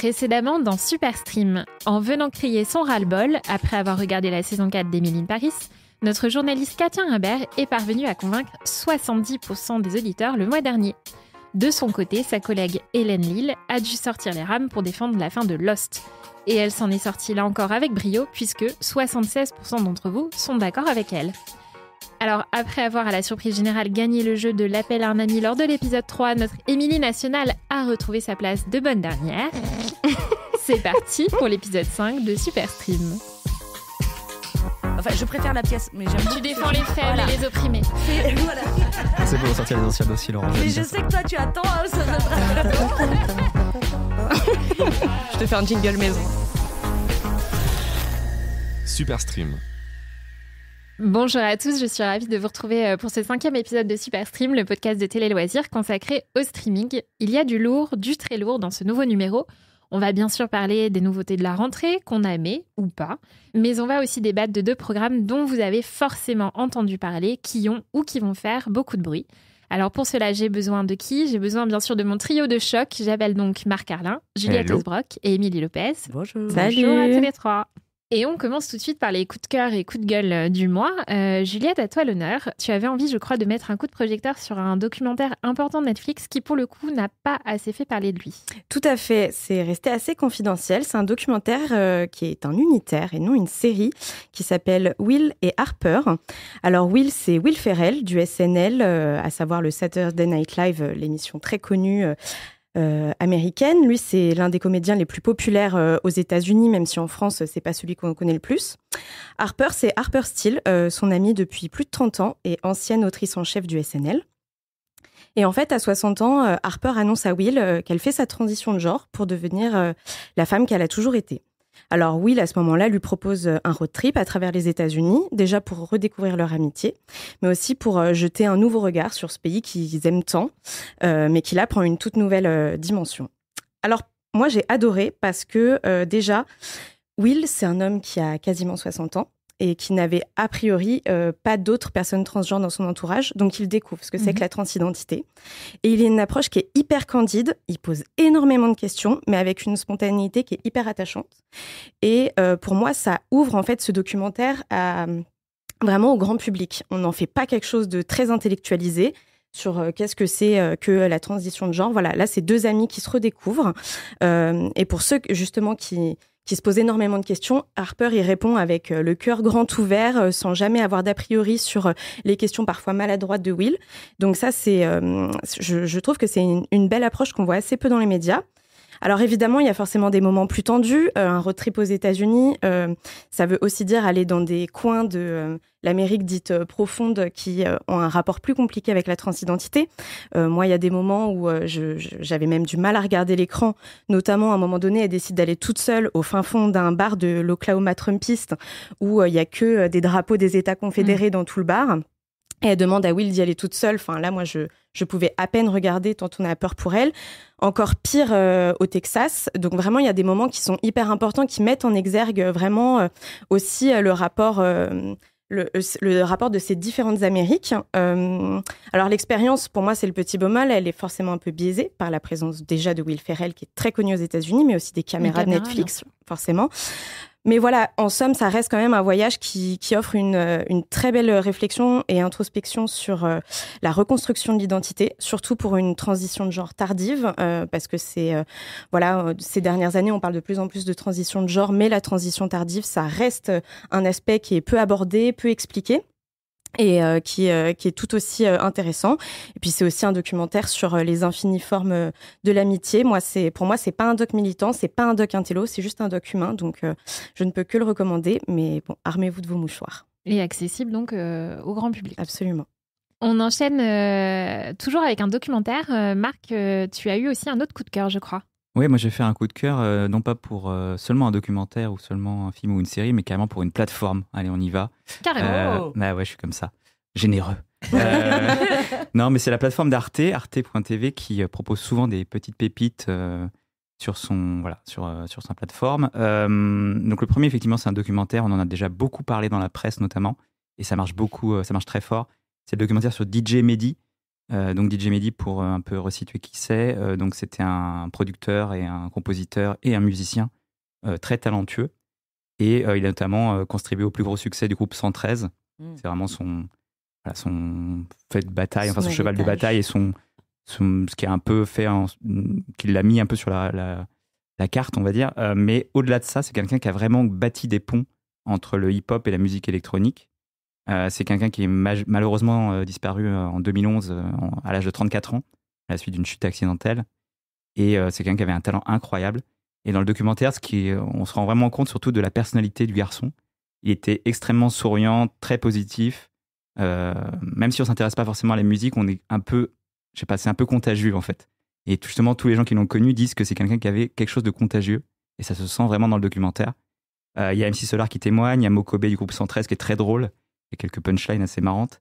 Précédemment dans Superstream, en venant crier son ras-le-bol après avoir regardé la saison 4 d'Emily in Paris, notre journaliste Katia Imbert est parvenue à convaincre 70% des auditeurs le mois dernier. De son côté, sa collègue Hélène Lille a dû sortir les rames pour défendre la fin de Lost. Et elle s'en est sortie là encore avec brio, puisque 76% d'entre vous sont d'accord avec elle. Alors, après avoir à la surprise générale gagné le jeu de l'appel à un ami lors de l'épisode 3, notre Émilie Nationale a retrouvé sa place de bonne dernière. C'est parti pour l'épisode 5 de Superstream. Enfin, je préfère la pièce, mais j'aime beaucoup. Tu défends les faibles et les opprimés. Voilà. C'est pour sortir les anciens dossiers, Laurent. Mais je sais que toi, tu attends. Je te fais un jingle maison. Superstream. Bonjour à tous, je suis ravie de vous retrouver pour ce 5e épisode de Superstream, le podcast de télé-loisirs consacré au streaming. Il y a du lourd, du très lourd dans ce nouveau numéro. On va bien sûr parler des nouveautés de la rentrée, qu'on a aimé ou pas, mais on va aussi débattre de 2 programmes dont vous avez forcément entendu parler, qui ont ou qui vont faire beaucoup de bruit. Alors pour cela, j'ai besoin de qui ? J'ai besoin bien sûr de mon trio de choc. J'appelle donc Marc Arlin, Juliette Osbrock et Émilie Lopez. Bonjour. Salut. Bonjour à tous les 3. Et on commence tout de suite par les coups de cœur et coups de gueule du mois. Juliette, à toi l'honneur. Tu avais envie, je crois, de mettre un coup de projecteur sur un documentaire important de Netflix qui, pour le coup, n'a pas assez fait parler de lui. Tout à fait. C'est resté assez confidentiel. C'est un documentaire qui est un unitaire et non une série qui s'appelle Will et Harper. Alors Will, c'est Will Ferrell du SNL, à savoir le Saturday Night Live, l'émission très connue américaine. Lui, c'est l'un des comédiens les plus populaires aux États-Unis, même si en France, c'est pas celui qu'on connaît le plus. Harper, c'est Harper Steele, son amie depuis plus de 30 ans et ancienne autrice en chef du SNL. Et en fait, à 60 ans, Harper annonce à Will qu'elle fait sa transition de genre pour devenir la femme qu'elle a toujours été. Alors Will, à ce moment-là, lui propose un road trip à travers les États-Unis, déjà pour redécouvrir leur amitié, mais aussi pour jeter un nouveau regard sur ce pays qu'ils aiment tant, mais qui là prend une toute nouvelle dimension. Alors moi, j'ai adoré parce que déjà, Will, c'est un homme qui a quasiment 60 ans et qui n'avait a priori pas d'autres personnes transgenres dans son entourage, donc il découvre ce que c'est que la transidentité. Et il a une approche qui est hyper candide, il pose énormément de questions, mais avec une spontanéité qui est hyper attachante. Et pour moi, ça ouvre en fait ce documentaire vraiment au grand public. On n'en fait pas quelque chose de très intellectualisé sur qu'est-ce que c'est que la transition de genre. Voilà, là, c'est 2 amis qui se redécouvrent. Et pour ceux justement qui se pose énormément de questions, Harper y répond avec le cœur grand ouvert, sans jamais avoir d'a priori sur les questions parfois maladroites de Will. Donc ça, je trouve que c'est une belle approche qu'on voit assez peu dans les médias. Alors évidemment, il y a forcément des moments plus tendus. Un road trip aux États-Unis, ça veut aussi dire aller dans des coins de l'Amérique dite profonde qui ont un rapport plus compliqué avec la transidentité. Moi, il y a des moments où j'avais même du mal à regarder l'écran. Notamment, à un moment donné, elle décide d'aller toute seule au fin fond d'un bar de l'Oklahoma trumpiste où il y a que des drapeaux des États confédérés dans tout le bar. Et elle demande à Will d'y aller toute seule. Enfin, là, moi, je pouvais à peine regarder tant on a peur pour elle. Encore pire au Texas. Donc, vraiment, il y a des moments qui sont hyper importants, qui mettent en exergue vraiment aussi le rapport de ces différentes Amériques. Alors, l'expérience, pour moi, c'est le petit bémol. Elle est forcément un peu biaisée par la présence déjà de Will Ferrell, qui est très connu aux États-Unis, mais aussi des caméras de Netflix, forcément. Mais voilà, en somme, ça reste quand même un voyage qui offre une très belle réflexion et introspection sur la reconstruction de l'identité, surtout pour une transition de genre tardive, parce que ces dernières années, on parle de plus en plus de transition de genre, mais la transition tardive, ça reste un aspect qui est peu abordé, peu expliqué. Et qui est tout aussi intéressant. Et puis c'est aussi un documentaire sur les infinies formes de l'amitié. Pour moi, c'est pas un doc militant, c'est pas un doc intello, c'est juste un doc humain. Donc je ne peux que le recommander. Mais bon, armez-vous de vos mouchoirs. Et accessible donc au grand public. Absolument. On enchaîne toujours avec un documentaire. Marc, tu as eu aussi un autre coup de cœur, je crois. Oui, moi j'ai fait un coup de cœur, non pas pour seulement un documentaire ou seulement un film ou une série, mais carrément pour une plateforme. Allez, on y va. Carrément. Ouais, je suis comme ça. Généreux. Non, mais c'est la plateforme d'Arte, arte.tv, qui propose souvent des petites pépites sur sa plateforme. Donc le premier, effectivement, c'est un documentaire. On en a déjà beaucoup parlé dans la presse, notamment. Et ça marche beaucoup, ça marche très fort. C'est le documentaire sur DJ Mehdi. Donc DJ Mehdi, pour un peu resituer qui c'est, donc c'était un producteur et un compositeur et un musicien très talentueux. Et il a notamment contribué au plus gros succès du groupe 113. C'est vraiment son fait de bataille, son cheval de bataille et ce qui a un peu fait, qui l'a mis un peu sur la carte, on va dire. Mais au-delà de ça, c'est quelqu'un qui a vraiment bâti des ponts entre le hip-hop et la musique électronique. C'est quelqu'un qui est malheureusement disparu en 2011 à l'âge de 34 ans, à la suite d'une chute accidentelle. Et c'est quelqu'un qui avait un talent incroyable. Et dans le documentaire, on se rend vraiment compte surtout de la personnalité du garçon. Il était extrêmement souriant, très positif. Même si on ne s'intéresse pas forcément à la musique, on est un peu, je sais pas, c'est un peu contagieux en fait. Et justement, tous les gens qui l'ont connu disent que c'est quelqu'un qui avait quelque chose de contagieux. Et ça se sent vraiment dans le documentaire. Il y a MC Solar qui témoigne, il y a Mokobe du groupe 113 qui est très drôle. Il y a quelques punchlines assez marrantes.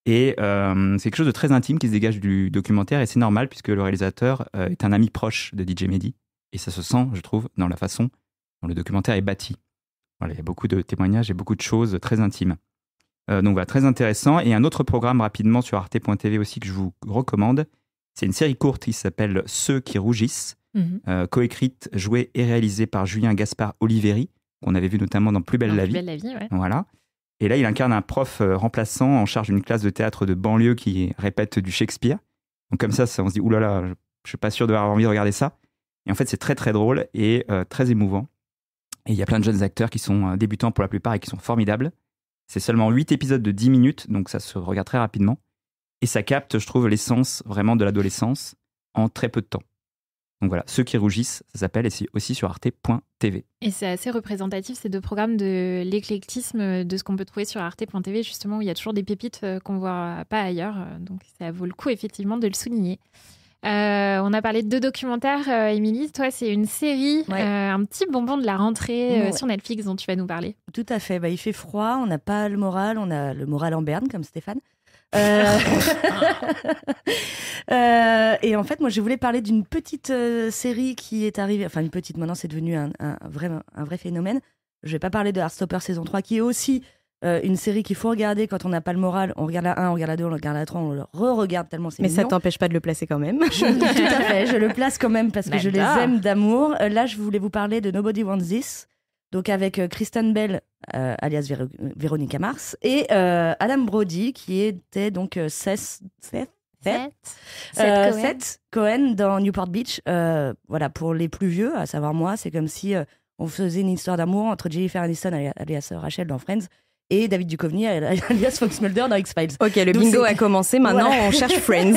Et c'est quelque chose de très intime qui se dégage du documentaire. Et c'est normal puisque le réalisateur est un ami proche de DJ Mehdi. Et ça se sent, je trouve, dans la façon dont le documentaire est bâti. Voilà, il y a beaucoup de témoignages et beaucoup de choses très intimes. Donc voilà, très intéressant. Et un autre programme rapidement sur arte.tv aussi que je vous recommande, c'est une série courte qui s'appelle Ceux qui rougissent, coécrite, jouée et réalisée par Julien Gaspard Oliveri, qu'on avait vu notamment dans Plus belle la vie. Plus belle la vie, ouais. Voilà. Et là, il incarne un prof remplaçant en charge d'une classe de théâtre de banlieue qui répète du Shakespeare. Donc comme ça on se dit, oulala, je ne suis pas sûr d'avoir envie de regarder ça. Et en fait, c'est très très drôle et très émouvant. Et il y a plein de jeunes acteurs qui sont débutants pour la plupart et qui sont formidables. C'est seulement 8 épisodes de 10 minutes, donc ça se regarde très rapidement. Et ça capte, je trouve, l'essence vraiment de l'adolescence en très peu de temps. Donc voilà, Ceux qui rougissent, ça s'appelle, et c'est aussi sur arte.tv. Et c'est assez représentatif, ces deux programmes, de l'éclectisme de ce qu'on peut trouver sur arte.tv, justement, où il y a toujours des pépites qu'on ne voit pas ailleurs. Donc ça vaut le coup, effectivement, de le souligner. On a parlé de 2 documentaires. Émilie, toi, c'est une série, un petit bonbon de la rentrée sur Netflix dont tu vas nous parler. Tout à fait. Il fait froid, on n'a pas le moral, on a le moral en berne, comme Stéphane. Et en fait, moi, je voulais parler d'une petite série qui est arrivée. Enfin, une petite, maintenant, c'est devenu un vrai phénomène. Je vais pas parler de Heartstopper saison 3, qui est aussi une série qu'il faut regarder quand on n'a pas le moral. On regarde la 1, on regarde la 2, on regarde la 3, on le re-regarde tellement c'est mignon. Mais ça t'empêche pas de le placer quand même. Tout à fait, je le place quand même parce que je les aime d'amour. Là, je voulais vous parler de Nobody Wants This, donc avec Kristen Bell, alias Veronica Mars, et Adam Brody, qui était donc Seth Cohen dans Newport Beach. Voilà, pour les plus vieux, à savoir moi, c'est comme si on faisait une histoire d'amour entre Jennifer Aniston, alias Rachel dans Friends, et David Duchovny, alias Fox Mulder dans X-Files. Ok, le bingo a commencé, maintenant on cherche Friends.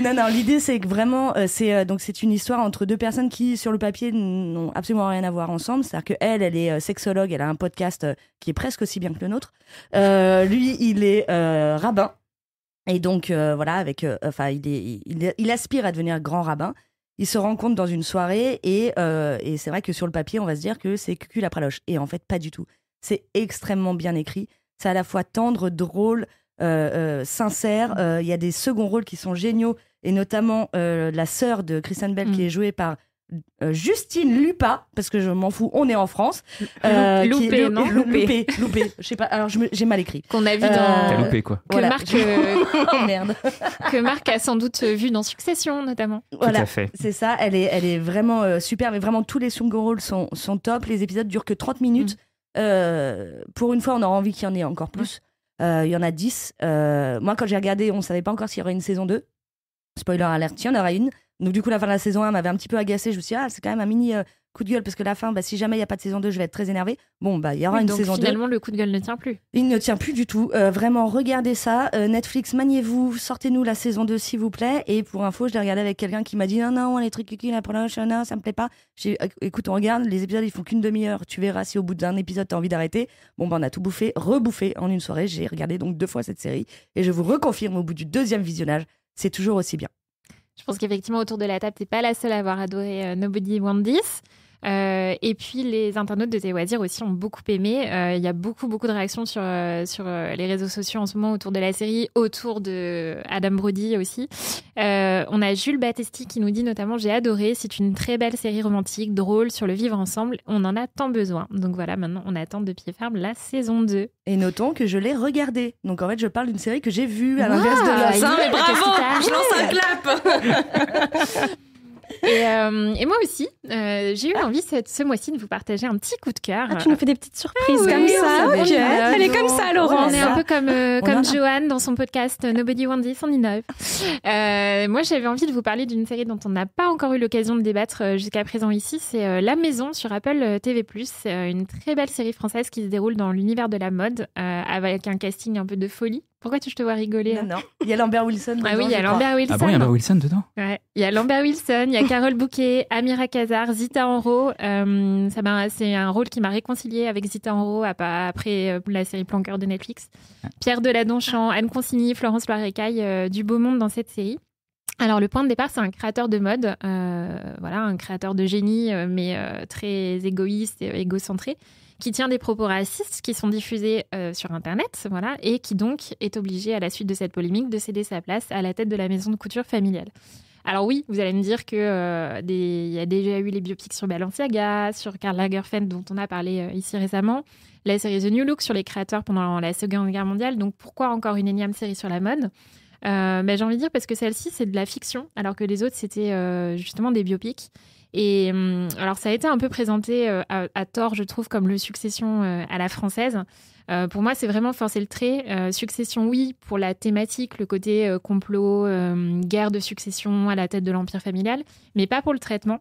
Non, l'idée c'est que vraiment, c'est une histoire entre 2 personnes qui, sur le papier, n'ont absolument rien à voir ensemble. C'est-à-dire qu'elle est sexologue, elle a un podcast qui est presque aussi bien que le nôtre. Lui, il est rabbin. Et donc, voilà, il aspire à devenir grand rabbin. Ils se rencontrent dans une soirée et c'est vrai que sur le papier, on va se dire que c'est cul après loche. Et en fait, pas du tout. C'est extrêmement bien écrit. C'est à la fois tendre, drôle, sincère. Il y a des seconds rôles qui sont géniaux. Et notamment la sœur de Kristen Bell qui est jouée par Justine Lupa, parce que je m'en fous, on est en France. Loupé, non Loupé. Je sais pas, alors j'ai mal écrit. Qu'on a vu dans... T'as loupé, quoi. Que Voilà. Marc... Oh merde. Que Marc a sans doute vu dans Succession, notamment. Voilà, Tout à fait. c'est ça. Elle est vraiment super, mais vraiment tous les second rôles sont top. Les épisodes durent que 30 minutes. Pour une fois, on aura envie qu'il y en ait encore plus. Il y en a 10. Moi, quand j'ai regardé, on ne savait pas encore s'il y aurait une saison 2. Spoiler alert, il y en aura une. Donc du coup, la fin de la saison 1 m'avait un petit peu agacée. Je me suis dit, c'est quand même un mini coup de gueule, parce que la fin, si jamais il n'y a pas de saison 2, je vais être très énervée. Bon, il y aura une saison 2. Donc finalement, le coup de gueule ne tient plus. Il ne tient plus du tout. Vraiment, regardez ça. Netflix, maniez-vous, sortez-nous la saison 2, s'il vous plaît. Et pour info, je l'ai regardé avec quelqu'un qui m'a dit, non, les trucs qui la proche, non, ça me plaît pas. J'ai dit, écoute, on regarde, les épisodes, ils font qu'une demi-heure. Tu verras si au bout d'un épisode, t'as envie d'arrêter. Bon, on a tout rebouffé en une soirée. J'ai regardé donc 2 fois cette série. Et je vous reconfirme, au bout du 2e visionnage, c'est toujours aussi bien. Je pense qu'effectivement, autour de la table, t'es pas la seule à avoir adoré Nobody Wants This. Et puis les internautes de Téloisirs aussi ont beaucoup aimé. Il y a beaucoup de réactions sur les réseaux sociaux en ce moment autour de la série, autour de Adam Brody aussi. On a Jules Battesti qui nous dit notamment « J'ai adoré, c'est une très belle série romantique, drôle, sur le vivre ensemble. On en a tant besoin. » Donc voilà, maintenant on attend de pied ferme la saison 2. Et notons que je l'ai regardée. Donc en fait, je parle d'une série que j'ai vue à l'inverse de la Ça, mais bravo, je lance un clap. Et moi aussi, j'ai eu envie ce mois-ci de vous partager un petit coup de cœur. Ah, tu nous fais des petites surprises oui, comme ça. ok. Elle est comme ça, Laurent. On est un peu comme Joanne dans son podcast Nobody Wants This on Innove. Moi, j'avais envie de vous parler d'une série dont on n'a pas encore eu l'occasion de débattre jusqu'à présent ici. C'est La Maison sur Apple TV+. C'est une très belle série française qui se déroule dans l'univers de la mode avec un casting un peu de folie. Pourquoi je te vois rigoler? Non. Il y a Lambert Wilson. Ah oui, il y a Lambert Wilson. Ah bon, il y a Lambert Wilson dedans? Ouais. Il y a Lambert Wilson, il y a Carole Bouquet, Amira Kazar, Zita Enro. C'est un rôle qui m'a réconciliée avec Zita Enro après la série Plan Cœur de Netflix. Pierre Deladonchamp, Anne Consigny, Florence Loirecaille, du beau monde dans cette série. Alors le point de départ, c'est un créateur de mode, un créateur de génie, mais très égoïste et égocentré, qui tient des propos racistes qui sont diffusés sur Internet, voilà, et qui donc est obligé, à la suite de cette polémique, de céder sa place à la tête de la maison de couture familiale. Alors oui, vous allez me dire qu'il y a déjà eu les biopics sur Balenciaga, sur Karl Lagerfeld, dont on a parlé ici récemment, la série The New Look sur les créateurs pendant la Seconde Guerre mondiale, donc pourquoi encore une énième série sur la mode ? J'ai envie de dire parce que celle-ci, c'est de la fiction, alors que les autres, c'était justement des biopics. Et alors, ça a été un peu présenté à tort, je trouve, comme le Succession à la française. Pour moi, c'est vraiment forcer le trait. Succession, oui, pour la thématique, le côté complot, guerre de succession à la tête de l'empire familial, mais pas pour le traitement.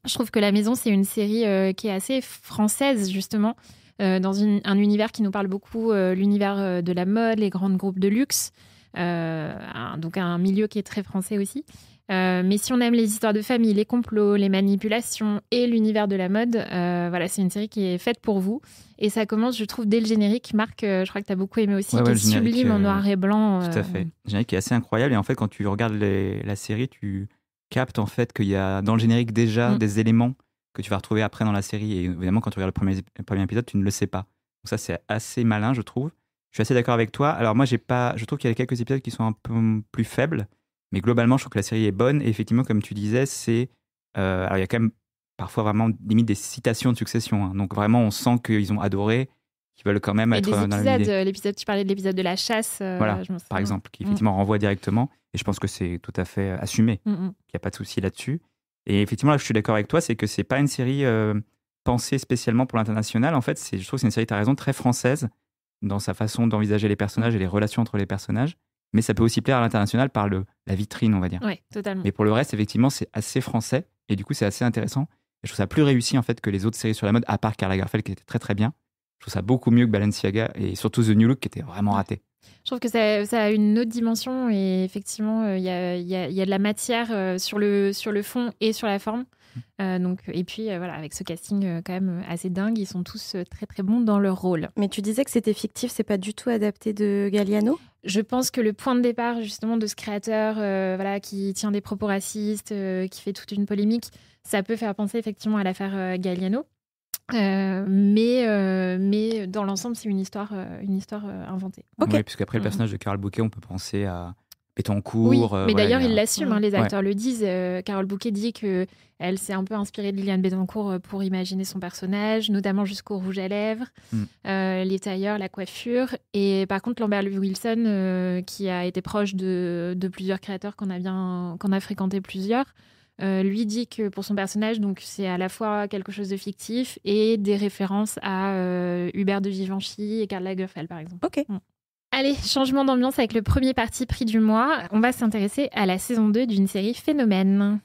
Je trouve que La Maison, c'est une série qui est assez française, justement, dans un univers qui nous parle beaucoup, l'univers de la mode, les grands groupes de luxe, donc un milieu qui est très français aussi. Mais si on aime les histoires de famille, les complots, les manipulations et l'univers de la mode, c'est une série qui est faite pour vous. Et ça commence, je trouve, dès le générique. Marc, je crois que tu as beaucoup aimé aussi, qui est sublime en noir et blanc. Tout à fait. Le générique est assez incroyable. Et en fait, quand tu regardes la série, tu captes en fait qu'il y a dans le générique déjà des éléments que tu vas retrouver après dans la série. Et évidemment, quand tu regardes le premier épisode, tu ne le sais pas. Donc ça, c'est assez malin, je trouve. Je suis assez d'accord avec toi. Alors moi, je trouve qu'il y a quelques épisodes qui sont un peu plus faibles. Mais globalement, je trouve que la série est bonne. Et effectivement, comme tu disais, alors il y a quand même parfois vraiment limite des citations de Succession. Hein. Donc vraiment, on sent qu'ils ont adoré, qu'ils veulent quand même être dans l'épisode. Tu parlais de l'épisode de la chasse. Voilà, par exemple, qui effectivement renvoie directement. Et je pense que c'est tout à fait assumé. Il n'y a pas de souci là-dessus. Et effectivement, là, je suis d'accord avec toi, c'est que c'est pas une série pensée spécialement pour l'international. En fait, je trouve que c'est une série, tu as raison, très française dans sa façon d'envisager les personnages et les relations entre les personnages. Mais ça peut aussi plaire à l'international par la vitrine, on va dire. Oui, totalement. Mais pour le reste, effectivement, c'est assez français. Et du coup, c'est assez intéressant. Et je trouve ça plus réussi, en fait, que les autres séries sur la mode, à part Karl Lagerfeld, qui était très, très bien. Je trouve ça beaucoup mieux que Balenciaga et surtout The New Look, qui était vraiment raté. Je trouve que ça a une autre dimension. Et effectivement, il y a de la matière sur le fond et sur la forme. Et puis, avec ce casting quand même assez dingue, ils sont tous très, très bons dans leur rôle. Mais tu disais que c'était fictif, c'est pas du tout adapté de Galliano ? Je pense que le point de départ justement de ce créateur qui tient des propos racistes, qui fait toute une polémique, ça peut faire penser effectivement à l'affaire Galliano. Mais dans l'ensemble, c'est une histoire inventée. Okay. Oui, puisqu'après le personnage de Carole Bouquet, on peut penser à Pétancourt. Oui, mais d'ailleurs, il l'assume, les acteurs le disent. Carole Bouquet dit qu'elle s'est un peu inspirée de Liliane Bettencourt pour imaginer son personnage, notamment jusqu'au rouge à lèvres, les tailleurs, la coiffure. Et par contre, Lambert Wilson, qui a été proche de plusieurs créateurs, qu'on a fréquenté plusieurs, lui dit que pour son personnage, donc, c'est à la fois quelque chose de fictif et des références à Hubert de Givenchy et Karl Lagerfeld, par exemple. Ok. Allez, changement d'ambiance avec le premier parti pris du mois. On va s'intéresser à la saison 2 d'une série Phénomène.